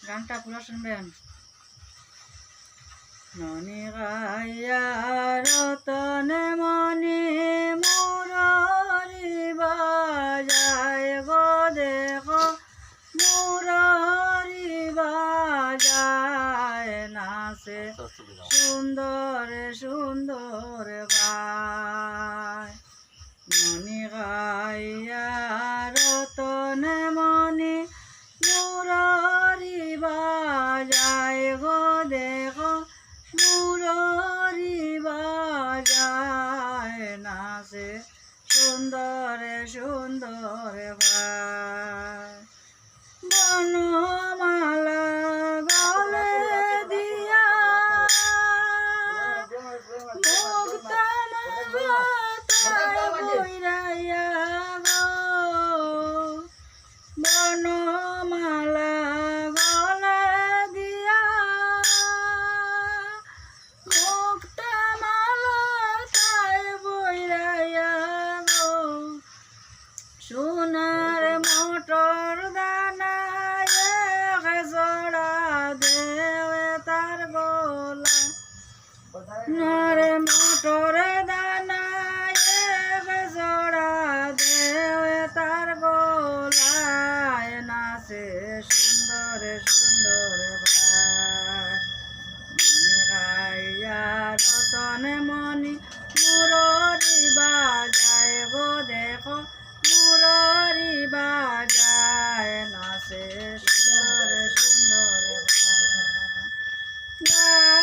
গানটা পুরো শুনবেন। মনি গাইয়া রতনে মনি মুরারি বাজায় গো দেখো মুরারি বাজায় নাচে সুন্দর সুন্দর গায়। মনি গাইয়া রতনে মনি মুরারি বাজায় গো দেখো মুরারি বাজায় নাচে সুন্দর সুন্দর গায়। বনমালা গলে দিয়া মুক্তামালায় বইরাইয়া গো বনমালা গলে দিয়া মুক্তামালায় বইরাইয়া গো সোনার মোটর দানা এক জোড়া দেবে তার গলা। সোনার মোটর দানা এক জোড়া দেবে তার গলায় নাচে সুন্দর সুন্দর গায়। মনি গাইয়া রতনে মনি মুরারি বাজায় গো দেখো মুরারি বাজায় নাচে সুন্দর সুন্দর গায়।